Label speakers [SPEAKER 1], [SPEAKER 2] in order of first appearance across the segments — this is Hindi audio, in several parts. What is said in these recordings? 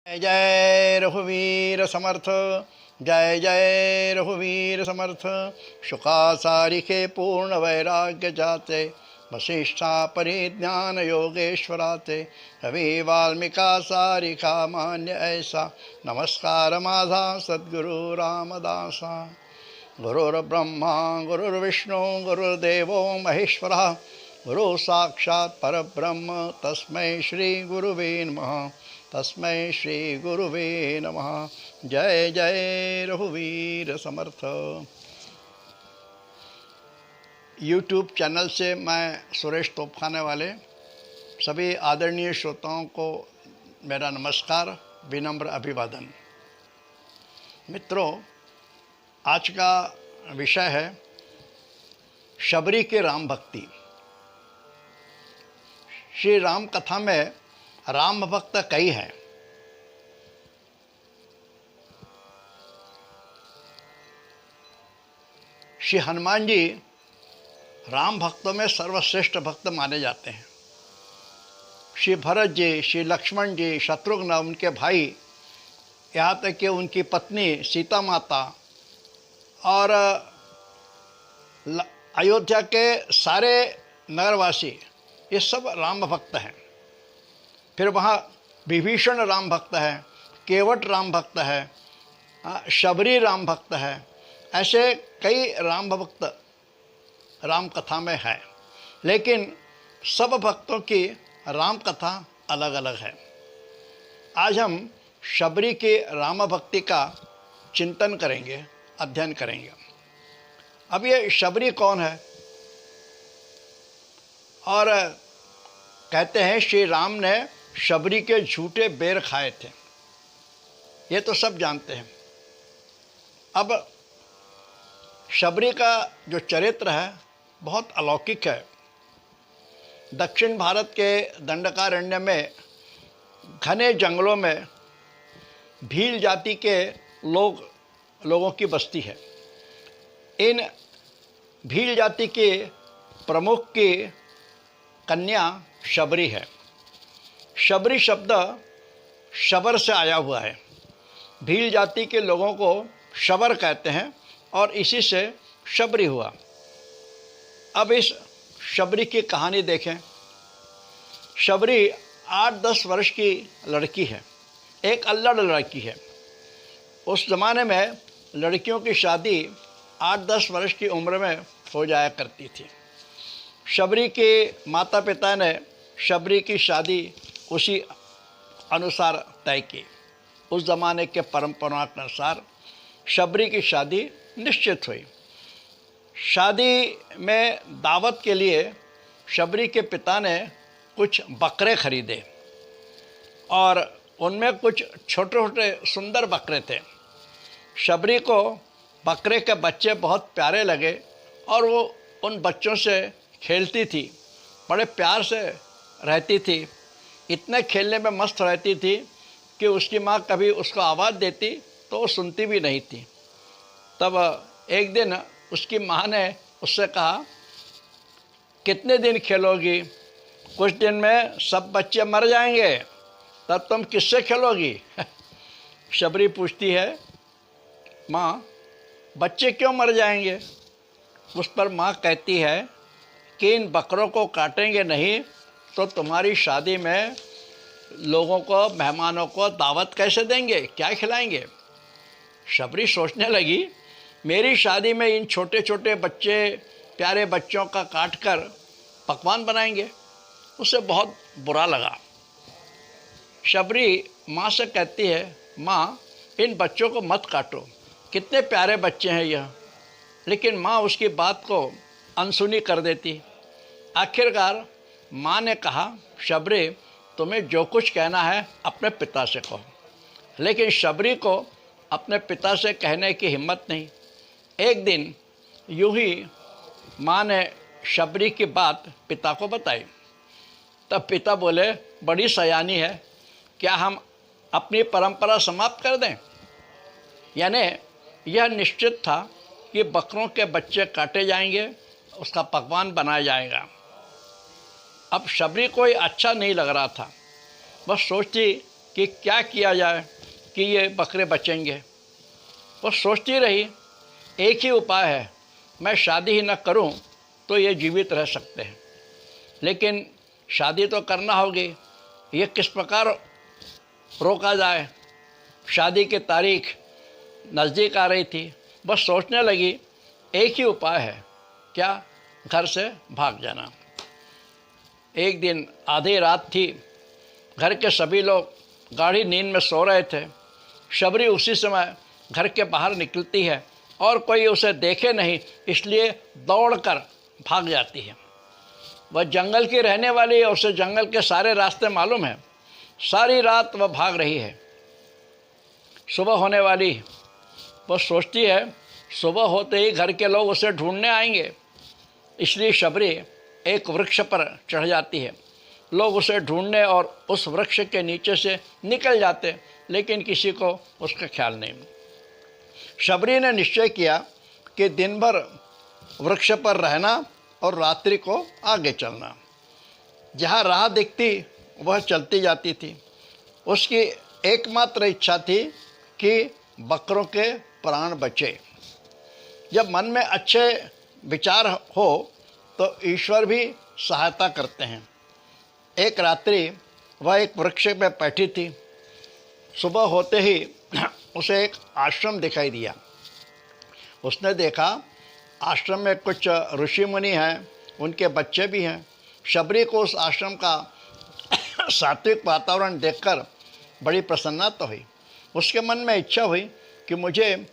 [SPEAKER 1] जय जय रघुवीर समर्थ। जय जय रघुवीर समर्थ। शुका सारिके पूर्ण वैराग्य जाते, वशिष्ठा परिज्ञान योगेश्वराते। रवि वाल्मीका सारिका मान्य ऐसा, नमस्कार माझा सद्गुरु रामदासा। गुरुर्ब्रह्मा गुरुर्विष्णु गुरुर्देवो महेश्वरः, गुरु साक्षात् परब्रह्म तस्मै श्री गुरुवे नमः। तस्मै श्री गुरुवे नमः। जय जय रघुवीर समर्थ। यूट्यूब चैनल से मैं सुरेश तोपखाने वाले सभी आदरणीय श्रोताओं को मेरा नमस्कार, विनम्र अभिवादन। मित्रों, आज का विषय है शबरी की राम भक्ति। श्री राम कथा में राम भक्त कई हैं। श्री हनुमान जी राम भक्तों में सर्वश्रेष्ठ भक्त माने जाते हैं। श्री भरत जी, श्री लक्ष्मण जी, शत्रुघ्न, उनके भाई, यहाँ तक कि उनकी पत्नी सीता माता और अयोध्या के सारे नगरवासी, ये सब राम भक्त हैं। फिर वहाँ विभीषण राम भक्त है, केवट राम भक्त है, शबरी राम भक्त है। ऐसे कई राम भक्त राम कथा में है, लेकिन सब भक्तों की राम कथा अलग अलग है। आज हम शबरी की राम भक्ति का चिंतन करेंगे, अध्ययन करेंगे। अब ये शबरी कौन है? और कहते हैं श्री राम ने शबरी के झूठे बेर खाए थे, ये तो सब जानते हैं। अब शबरी का जो चरित्र है बहुत अलौकिक है। दक्षिण भारत के दंडकारण्य में घने जंगलों में भील जाति के लोगों की बस्ती है। इन भील जाति के प्रमुख की कन्या शबरी है। शबरी शब्द शबर से आया हुआ है। भील जाति के लोगों को शबर कहते हैं और इसी से शबरी हुआ। अब इस शबरी की कहानी देखें। शबरी 8-10 वर्ष की लड़की है, एक अल्लड़ लड़की है। उस ज़माने में लड़कियों की शादी 8-10 वर्ष की उम्र में हो जाया करती थी। शबरी के माता पिता ने शबरी की शादी उसी अनुसार तय की। उस ज़माने के परंपरा के अनुसार शबरी की शादी निश्चित हुई। शादी में दावत के लिए शबरी के पिता ने कुछ बकरे खरीदे और उनमें कुछ छोटे छोटे सुंदर बकरे थे। शबरी को बकरे के बच्चे बहुत प्यारे लगे और वो उन बच्चों से खेलती थी, बड़े प्यार से रहती थी। इतने खेलने में मस्त रहती थी कि उसकी माँ कभी उसको आवाज़ देती तो वो सुनती भी नहीं थी। तब एक दिन उसकी माँ ने उससे कहा, कितने दिन खेलोगी? कुछ दिन में सब बच्चे मर जाएंगे, तब तुम किससे खेलोगी? शबरी पूछती है, माँ बच्चे क्यों मर जाएंगे? उस पर माँ कहती है कि इन बकरों को काटेंगे नहीं तो तुम्हारी शादी में लोगों को, मेहमानों को दावत कैसे देंगे, क्या खिलाएंगे? शबरी सोचने लगी, मेरी शादी में इन छोटे छोटे बच्चे, प्यारे बच्चों का काट कर पकवान बनाएंगे। उसे बहुत बुरा लगा। शबरी माँ से कहती है, माँ इन बच्चों को मत काटो, कितने प्यारे बच्चे हैं यह। लेकिन माँ उसकी बात को अनसुनी कर देती। आखिरकार माँ ने कहा, शबरी तुम्हें जो कुछ कहना है अपने पिता से कहो। लेकिन शबरी को अपने पिता से कहने की हिम्मत नहीं। एक दिन यूं ही माँ ने शबरी की बात पिता को बताई। तब पिता बोले, बड़ी सयानी है, क्या हम अपनी परंपरा समाप्त कर दें? यानी यह निश्चित था कि बकरों के बच्चे काटे जाएंगे, उसका पकवान बनाया जाएगा। अब शबरी कोई अच्छा नहीं लग रहा था। बस सोचती कि क्या किया जाए कि ये बकरे बचेंगे। वो सोचती रही, एक ही उपाय है, मैं शादी ही न करूं तो ये जीवित रह सकते हैं, लेकिन शादी तो करना होगी। ये किस प्रकार रोका जाए? शादी की तारीख नज़दीक आ रही थी। बस सोचने लगी, एक ही उपाय है, क्या? घर से भाग जाना। एक दिन आधी रात थी, घर के सभी लोग गाढ़ी नींद में सो रहे थे। शबरी उसी समय घर के बाहर निकलती है और कोई उसे देखे नहीं, इसलिए दौड़कर भाग जाती है। वह जंगल की रहने वाली है, उसे जंगल के सारे रास्ते मालूम है। सारी रात वह भाग रही है। सुबह होने वाली, वह सोचती है सुबह होते ही घर के लोग उसे ढूंढने आएंगे, इसलिए शबरी एक वृक्ष पर चढ़ जाती है। लोग उसे ढूंढने और उस वृक्ष के नीचे से निकल जाते, लेकिन किसी को उसका ख्याल नहीं। शबरी ने निश्चय किया कि दिन भर वृक्ष पर रहना और रात्रि को आगे चलना। जहाँ राह दिखती वह चलती जाती थी। उसकी एकमात्र इच्छा थी कि बकरों के प्राण बचे। जब मन में अच्छे विचार हो तो ईश्वर भी सहायता करते हैं। एक रात्रि वह एक वृक्ष में बैठी थी। सुबह होते ही उसे एक आश्रम दिखाई दिया। उसने देखा आश्रम में कुछ ऋषि मुनि हैं, उनके बच्चे भी हैं। शबरी को उस आश्रम का सात्विक वातावरण देखकर बड़ी प्रसन्नता हुई। उसके मन में इच्छा हुई कि मुझे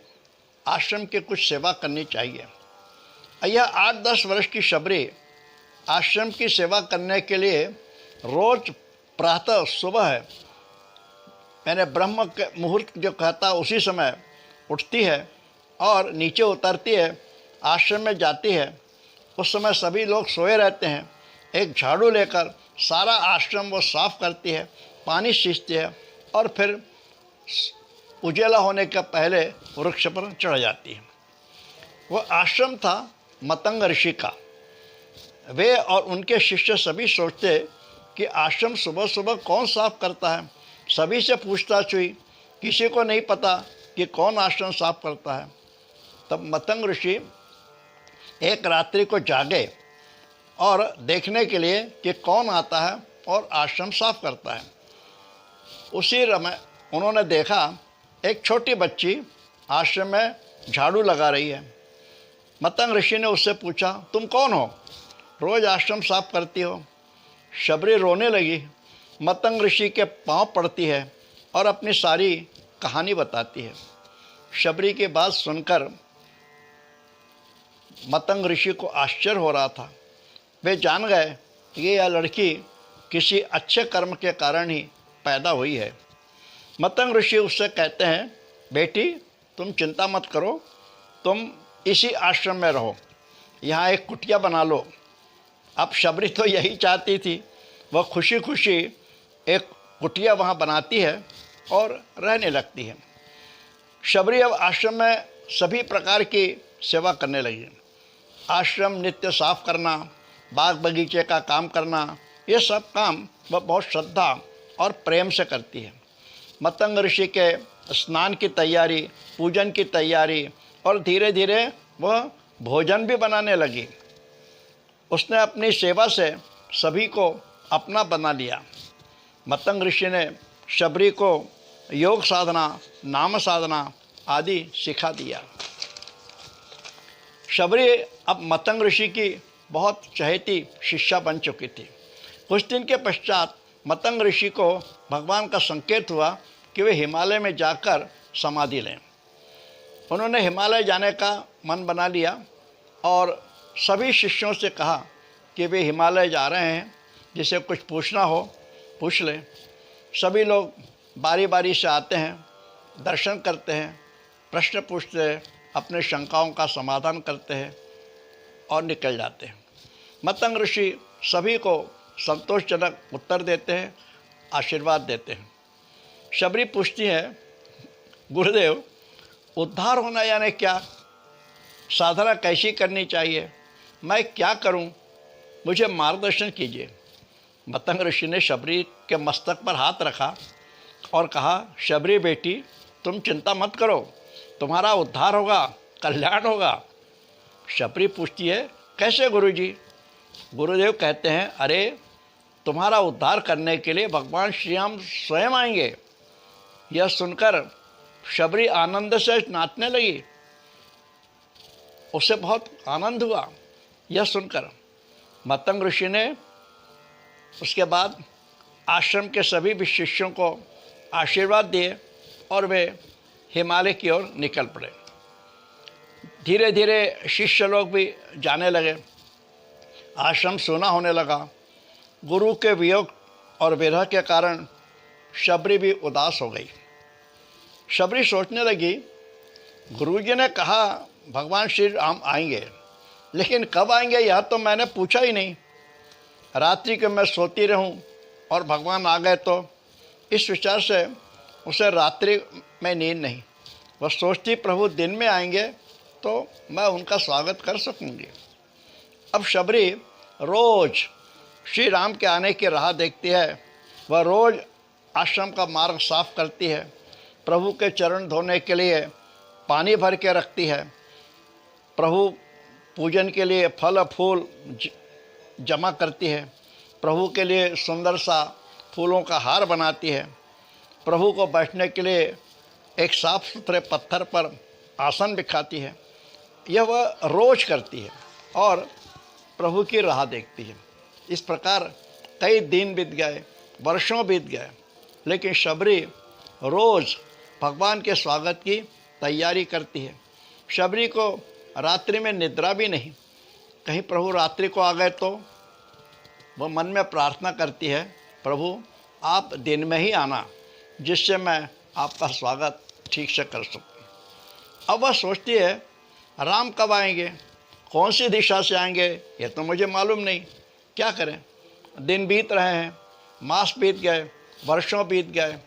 [SPEAKER 1] आश्रम की कुछ सेवा करनी चाहिए। यह 8-10 वर्ष की शबरी आश्रम की सेवा करने के लिए रोज प्रातः सुबह है, मैंने ब्रह्म के मुहूर्त जो कहता उसी समय उठती है और नीचे उतरती है, आश्रम में जाती है। उस समय सभी लोग सोए रहते हैं। एक झाड़ू लेकर सारा आश्रम वो साफ करती है, पानी सींचती है और फिर उजाला होने के पहले वृक्ष पर चढ़ जाती है। वो आश्रम था मतंग ऋषि का। वे और उनके शिष्य सभी सोचते कि आश्रम सुबह सुबह कौन साफ करता है। सभी से पूछताछ हुई, किसी को नहीं पता कि कौन आश्रम साफ करता है। तब मतंग ऋषि एक रात्रि को जागे और देखने के लिए कि कौन आता है और आश्रम साफ करता है। उसी समय उन्होंने देखा एक छोटी बच्ची आश्रम में झाड़ू लगा रही है। मतंग ऋषि ने उससे पूछा, तुम कौन हो? रोज़ आश्रम साफ करती हो। शबरी रोने लगी। मतंग ऋषि के पांव पड़ती है और अपनी सारी कहानी बताती है। शबरी की बात सुनकर मतंग ऋषि को आश्चर्य हो रहा था। वे जान गए कि यह लड़की किसी अच्छे कर्म के कारण ही पैदा हुई है। मतंग ऋषि उससे कहते हैं, बेटी तुम चिंता मत करो, तुम इसी आश्रम में रहो, यहाँ एक कुटिया बना लो। अब शबरी तो यही चाहती थी। वह खुशी खुशी एक कुटिया वहाँ बनाती है और रहने लगती है। शबरी अब आश्रम में सभी प्रकार की सेवा करने लगी। आश्रम नित्य साफ करना, बाग बगीचे का काम करना, ये सब काम वह बहुत श्रद्धा और प्रेम से करती है। मतंग ऋषि के स्नान की तैयारी, पूजन की तैयारी और धीरे धीरे वह भोजन भी बनाने लगी। उसने अपनी सेवा से सभी को अपना बना लिया। मतंग ऋषि ने शबरी को योग साधना, नाम साधना आदि सिखा दिया। शबरी अब मतंग ऋषि की बहुत चहेती शिष्या बन चुकी थी। कुछ दिन के पश्चात मतंग ऋषि को भगवान का संकेत हुआ कि वे हिमालय में जाकर समाधि लें। उन्होंने हिमालय जाने का मन बना लिया और सभी शिष्यों से कहा कि वे हिमालय जा रहे हैं, जिसे कुछ पूछना हो पूछ लें। सभी लोग बारी बारी से आते हैं, दर्शन करते हैं, प्रश्न पूछते हैं, अपने शंकाओं का समाधान करते हैं और निकल जाते हैं। मतंग ऋषि सभी को संतोषजनक उत्तर देते हैं, आशीर्वाद देते हैं। शबरी पूछती है, गुरुदेव उद्धार होना यानी क्या? साधना कैसी करनी चाहिए? मैं क्या करूं? मुझे मार्गदर्शन कीजिए। मतंग ऋषि ने शबरी के मस्तक पर हाथ रखा और कहा, शबरी बेटी तुम चिंता मत करो, तुम्हारा उद्धार होगा, कल्याण होगा। शबरी पूछती है, कैसे गुरुजी? गुरुदेव कहते हैं, अरे तुम्हारा उद्धार करने के लिए भगवान श्री राम स्वयं आएंगे। यह सुनकर शबरी आनंद से नाचने लगी। उसे बहुत आनंद हुआ यह सुनकर। मतंग ऋषि ने उसके बाद आश्रम के सभी भी शिष्यों को आशीर्वाद दिए और वे हिमालय की ओर निकल पड़े। धीरे धीरे शिष्य लोग भी जाने लगे। आश्रम सूना होने लगा। गुरु के वियोग और विरह के कारण शबरी भी उदास हो गई। शबरी सोचने लगी, गुरुजी ने कहा भगवान श्री राम आएंगे, लेकिन कब आएंगे यह तो मैंने पूछा ही नहीं। रात्रि को मैं सोती रहूं और भगवान आ गए तो? इस विचार से उसे रात्रि में नींद नहीं। वह सोचती प्रभु दिन में आएंगे तो मैं उनका स्वागत कर सकूंगी। अब शबरी रोज श्री राम के आने की राह देखती है। वह रोज आश्रम का मार्ग साफ करती है, प्रभु के चरण धोने के लिए पानी भर के रखती है, प्रभु पूजन के लिए फल फूल जमा करती है, प्रभु के लिए सुंदर सा फूलों का हार बनाती है, प्रभु को बैठने के लिए एक साफ सुथरे पत्थर पर आसन बिछाती है। यह वह रोज करती है और प्रभु की राह देखती है। इस प्रकार कई दिन बीत गए, वर्षों बीत गए, लेकिन शबरी रोज़ भगवान के स्वागत की तैयारी करती है। शबरी को रात्रि में निद्रा भी नहीं। कहीं प्रभु रात्रि को आ गए तो वह मन में प्रार्थना करती है, प्रभु आप दिन में ही आना, जिससे मैं आपका स्वागत ठीक से कर सकूं। अब वह सोचती है, राम कब आएंगे, कौन सी दिशा से आएंगे, ये तो मुझे मालूम नहीं, क्या करें। दिन बीत रहे हैं, मास बीत गए, वर्षों बीत गए,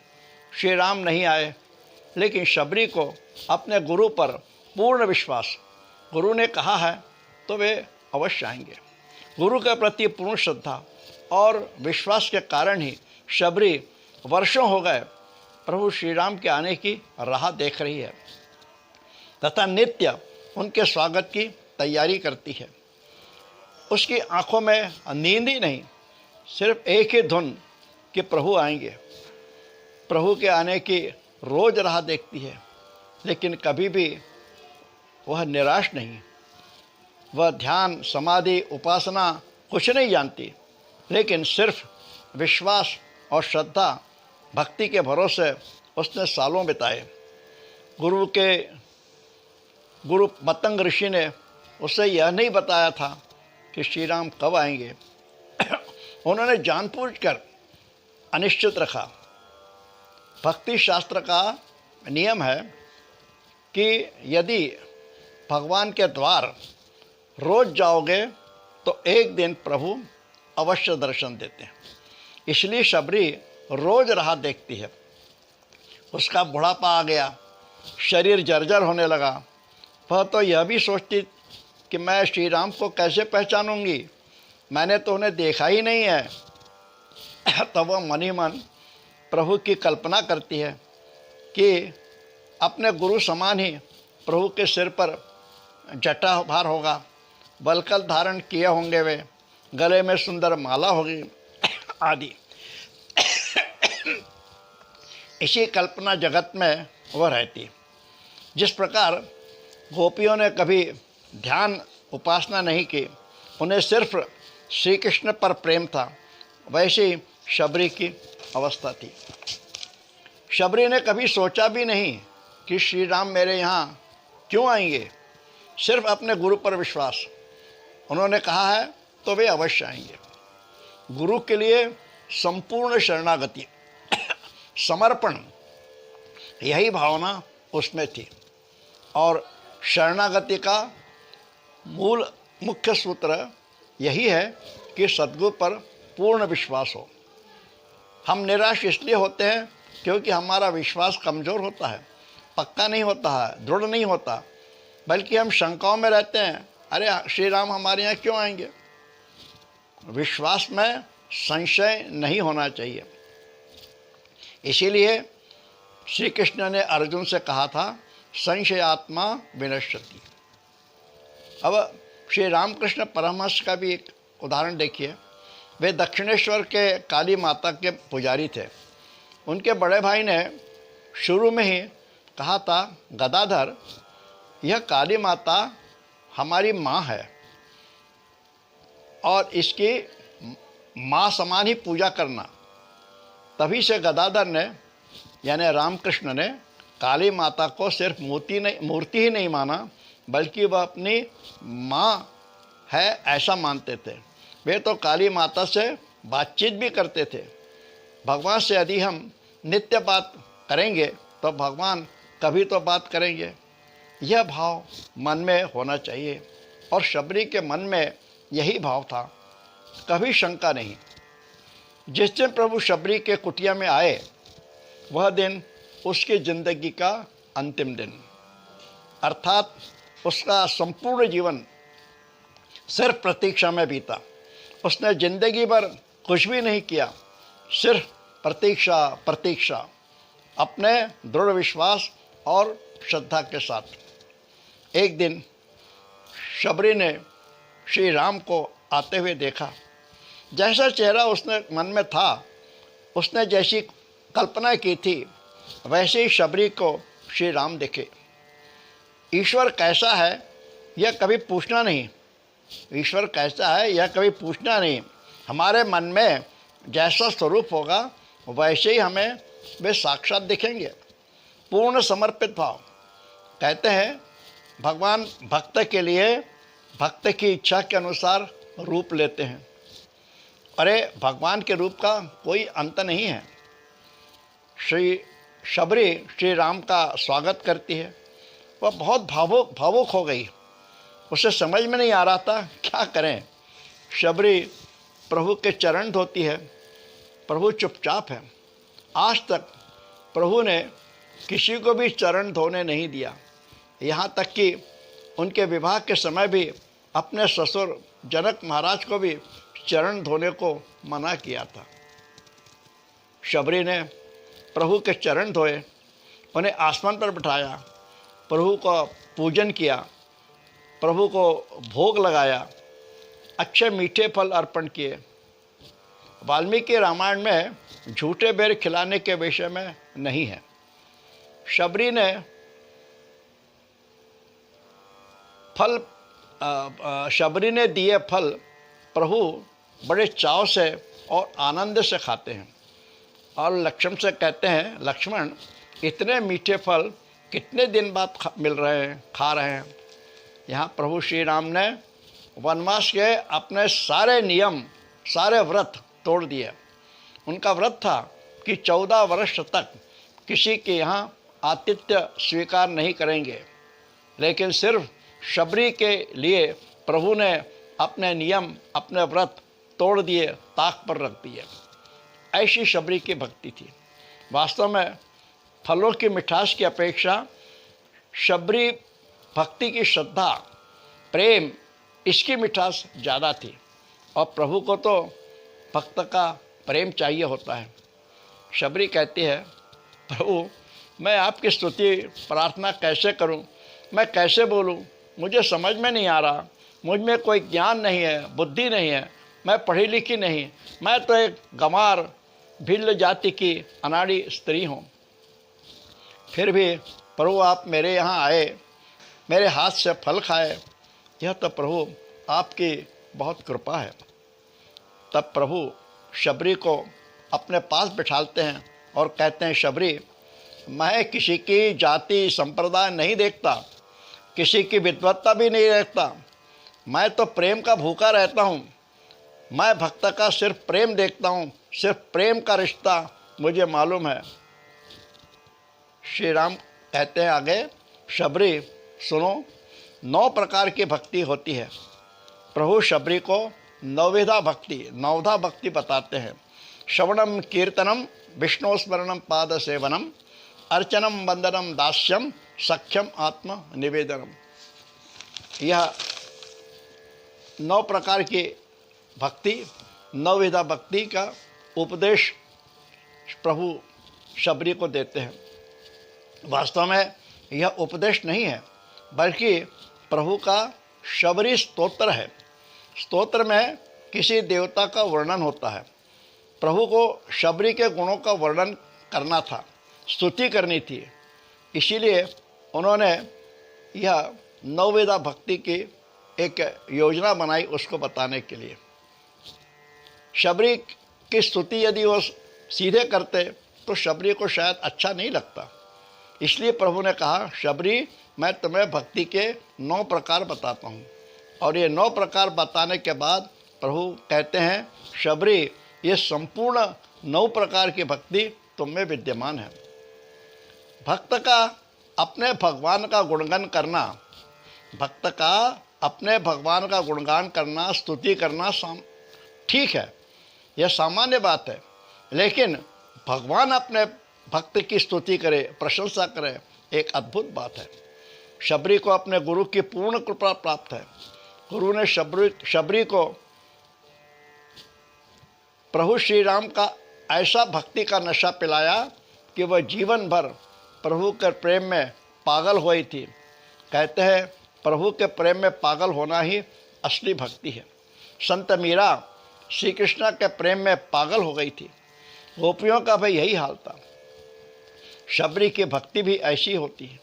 [SPEAKER 1] श्री राम नहीं आए। लेकिन शबरी को अपने गुरु पर पूर्ण विश्वास, गुरु ने कहा है तो वे अवश्य आएंगे। गुरु के प्रति पूर्ण श्रद्धा और विश्वास के कारण ही शबरी वर्षों हो गए प्रभु श्री राम के आने की राह देख रही है तथा नित्य उनके स्वागत की तैयारी करती है। उसकी आंखों में नींद ही नहीं, सिर्फ एक ही धुन कि प्रभु आएंगे। प्रभु के आने की रोज राह देखती है, लेकिन कभी भी वह निराश नहीं। वह ध्यान, समाधि, उपासना कुछ नहीं जानती, लेकिन सिर्फ विश्वास और श्रद्धा, भक्ति के भरोसे उसने सालों बिताए। गुरु मतंग ऋषि ने उसे यह नहीं बताया था कि श्री राम कब आएंगे। उन्होंने जानबूझकर अनिश्चित रखा। भक्ति शास्त्र का नियम है कि यदि भगवान के द्वार रोज जाओगे तो एक दिन प्रभु अवश्य दर्शन देते हैं। इसलिए शबरी रोज राह देखती है। उसका बुढ़ापा आ गया, शरीर जर्जर होने लगा। वह तो यह भी सोचती कि मैं श्री राम को कैसे पहचानूंगी, मैंने तो उन्हें देखा ही नहीं है। तब वह मन ही मन प्रभु की कल्पना करती है कि अपने गुरु समान ही प्रभु के सिर पर जटा भार होगा, बलकल धारण किए होंगे वे, गले में सुंदर माला होगी आदि। इसी कल्पना जगत में वह रहती। जिस प्रकार गोपियों ने कभी ध्यान उपासना नहीं की, उन्हें सिर्फ श्री कृष्ण पर प्रेम था, वैसी शबरी की अवस्था थी। शबरी ने कभी सोचा भी नहीं कि श्री राम मेरे यहाँ क्यों आएंगे। सिर्फ अपने गुरु पर विश्वास, उन्होंने कहा है तो वे अवश्य आएंगे। गुरु के लिए संपूर्ण शरणागति, समर्पण, यही भावना उसमें थी। और शरणागति का मुख्य सूत्र यही है कि सद्गुरु पर पूर्ण विश्वास हो। हम निराश इसलिए होते हैं क्योंकि हमारा विश्वास कमज़ोर होता है, पक्का नहीं होता है, दृढ़ नहीं होता, बल्कि हम शंकाओं में रहते हैं, अरे श्री राम हमारे यहाँ क्यों आएंगे। विश्वास में संशय नहीं होना चाहिए। इसीलिए श्री कृष्ण ने अर्जुन से कहा था संशयात्मा विनश्यति। अब श्री रामकृष्ण परमहंस का भी एक उदाहरण देखिए। वे दक्षिणेश्वर के काली माता के पुजारी थे। उनके बड़े भाई ने शुरू में ही कहा था, गदाधर, यह काली माता हमारी माँ है और इसकी माँ समान ही पूजा करना। तभी से गदाधर ने यानी रामकृष्ण ने काली माता को सिर्फ मूर्ति ही नहीं माना, बल्कि वह अपनी माँ है ऐसा मानते थे। वे तो काली माता से बातचीत भी करते थे। भगवान से यदि हम नित्य बात करेंगे तो भगवान कभी तो बात करेंगे। यह भाव मन में होना चाहिए और शबरी के मन में यही भाव था, कभी शंका नहीं। जिस दिन प्रभु शबरी के कुटिया में आए वह दिन उसकी ज़िंदगी का अंतिम दिन, अर्थात उसका संपूर्ण जीवन सिर्फ प्रतीक्षा में बीता। उसने ज़िंदगी भर कुछ भी नहीं किया, सिर्फ प्रतीक्षा अपने दृढ़ विश्वास और श्रद्धा के साथ। एक दिन शबरी ने श्री राम को आते हुए देखा। जैसा चेहरा उसने मन में था, उसने जैसी कल्पना की थी, वैसे ही शबरी को श्री राम दिखे। ईश्वर कैसा है यह कभी पूछना नहीं, ईश्वर कैसा है यह कभी पूछना नहीं। हमारे मन में जैसा स्वरूप होगा वैसे ही हमें वे साक्षात दिखेंगे। पूर्ण समर्पित भाव। कहते हैं भगवान भक्त के लिए भक्त की इच्छा के अनुसार रूप लेते हैं। अरे भगवान के रूप का कोई अंत नहीं है। श्री शबरी श्री राम का स्वागत करती है। वह बहुत भावुक हो गई। उसे समझ में नहीं आ रहा था क्या करें। शबरी प्रभु के चरण धोती है। प्रभु चुपचाप है। आज तक प्रभु ने किसी को भी चरण धोने नहीं दिया। यहाँ तक कि उनके विवाह के समय भी अपने ससुर जनक महाराज को भी चरण धोने को मना किया था। शबरी ने प्रभु के चरण धोए, उन्हें आसमान पर बिठाया, प्रभु का पूजन किया, प्रभु को भोग लगाया, अच्छे मीठे फल अर्पण किए। वाल्मीकि रामायण में झूठे बेर खिलाने के विषय में नहीं है। शबरी ने शबरी ने दिए फल प्रभु बड़े चाव से और आनंद से खाते हैं और लक्ष्मण से कहते हैं, लक्ष्मण इतने मीठे फल कितने दिन बाद खा रहे हैं। यहाँ प्रभु श्री राम ने वनवास के अपने सारे नियम, सारे व्रत तोड़ दिए। उनका व्रत था कि 14 वर्ष तक किसी के यहाँ आतिथ्य स्वीकार नहीं करेंगे, लेकिन सिर्फ शबरी के लिए प्रभु ने अपने नियम, अपने व्रत तोड़ दिए, ताक पर रख दिए। ऐसी शबरी की भक्ति थी। वास्तव में फलों की मिठास की अपेक्षा शबरी भक्ति की श्रद्धा, प्रेम, इसकी मिठास ज़्यादा थी। और प्रभु को तो भक्त का प्रेम चाहिए होता है। शबरी कहती है, प्रभु मैं आपकी स्तुति प्रार्थना कैसे करूं, मैं कैसे बोलूं, मुझे समझ में नहीं आ रहा। मुझ में कोई ज्ञान नहीं है, बुद्धि नहीं है, मैं पढ़ी लिखी नहीं, मैं तो एक गंवार भिल्ल जाति की अनाड़ी स्त्री हूँ। फिर भी प्रभु आप मेरे यहाँ आए, मेरे हाथ से फल खाए, यह तो प्रभु आपकी बहुत कृपा है। तब प्रभु शबरी को अपने पास बिठाते हैं और कहते हैं, शबरी मैं किसी की जाति संप्रदाय नहीं देखता, किसी की विद्वत्ता भी नहीं देखता, मैं तो प्रेम का भूखा रहता हूँ। मैं भक्त का सिर्फ प्रेम देखता हूँ, सिर्फ प्रेम का रिश्ता मुझे मालूम है। श्री राम कहते हैं आगे, शबरी सुनो, 9 प्रकार की भक्ति होती है। प्रभु शबरी को नवधा भक्ति बताते हैं। श्रवणम कीर्तनम विष्णु स्मरणम पाद सेवनम अर्चनम वंदनम दास्यम सख्यम आत्म निवेदनम। यह 9 प्रकार की भक्ति, नवविधा भक्ति का उपदेश प्रभु शबरी को देते हैं। वास्तव में यह उपदेश नहीं है, बल्कि प्रभु का शबरी स्तोत्र है। स्तोत्र में किसी देवता का वर्णन होता है। प्रभु को शबरी के गुणों का वर्णन करना था, स्तुति करनी थी। इसीलिए उन्होंने यह नवविधा भक्ति की एक योजना बनाई उसको बताने के लिए। शबरी की स्तुति यदि वो सीधे करते तो शबरी को शायद अच्छा नहीं लगता। इसलिए प्रभु ने कहा, शबरी मैं तुम्हें भक्ति के 9 प्रकार बताता हूँ। और ये 9 प्रकार बताने के बाद प्रभु कहते हैं, शबरी ये संपूर्ण 9 प्रकार की भक्ति तुम में विद्यमान है। भक्त का अपने भगवान का गुणगान करना, भक्त का अपने भगवान का गुणगान करना, स्तुति करना ठीक है, यह सामान्य बात है। लेकिन भगवान अपने भक्त की स्तुति करे, प्रशंसा करे, एक अद्भुत बात है। शबरी को अपने गुरु की पूर्ण कृपा प्राप्त है। गुरु ने शबरी को प्रभु श्री राम का ऐसा भक्ति का नशा पिलाया कि वह जीवन भर प्रभु के प्रेम में पागल हुई थी। कहते हैं, प्रभु के प्रेम में पागल होना ही असली भक्ति है। संत मीरा श्री कृष्ण के प्रेम में पागल हो गई थी। गोपियों का भी यही हाल था। शबरी की भक्ति भी ऐसी होती है।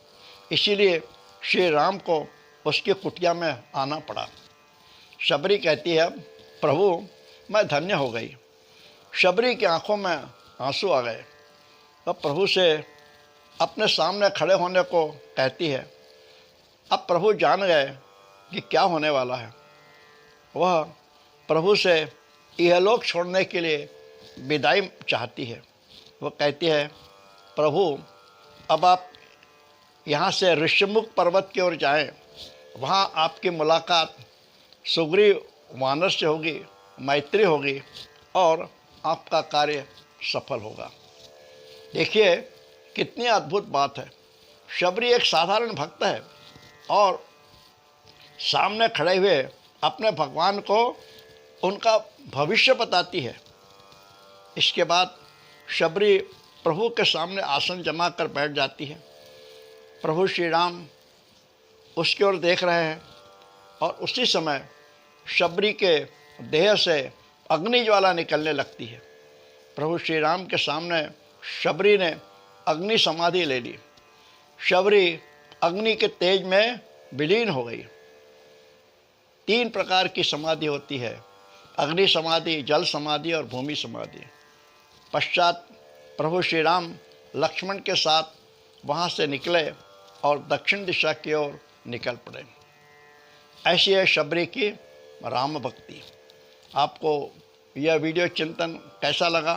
[SPEAKER 1] इसीलिए श्री राम को उसकी कुटिया में आना पड़ा। शबरी कहती है, प्रभु मैं धन्य हो गई। शबरी की आंखों में आंसू आ गए। वह प्रभु से अपने सामने खड़े होने को कहती है। अब प्रभु जान गए कि क्या होने वाला है। वह प्रभु से इहलोक छोड़ने के लिए विदाई चाहती है। वह कहती है, प्रभु अब आप यहाँ से ऋषिमुख पर्वत की ओर जाएं। वहाँ आपकी मुलाकात सुग्रीव वानर से होगी, मैत्री होगी और आपका कार्य सफल होगा। देखिए कितनी अद्भुत बात है। शबरी एक साधारण भक्त है और सामने खड़े हुए अपने भगवान को उनका भविष्य बताती है। इसके बाद शबरी प्रभु के सामने आसन जमा कर बैठ जाती है। प्रभु श्री राम उसकी ओर देख रहे हैं और उसी समय शबरी के देह से अग्नि ज्वाला निकलने लगती है। प्रभु श्री राम के सामने शबरी ने अग्नि समाधि ले ली। शबरी अग्नि के तेज में विलीन हो गई। 3 प्रकार की समाधि होती है, अग्नि समाधि, जल समाधि और भूमि समाधि। पश्चात प्रभु श्री राम लक्ष्मण के साथ वहाँ से निकले और दक्षिण दिशा की ओर निकल पड़े। ऐसी है शबरी की राम भक्ति। आपको यह वीडियो चिंतन कैसा लगा,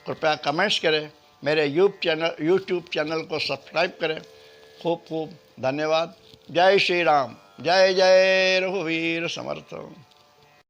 [SPEAKER 1] कृपया कमेंट्स करें। मेरे यूट्यूब चैनल को सब्सक्राइब करें। खूब खूब धन्यवाद। जय श्री राम। जय जय रघुवीर समर्थ।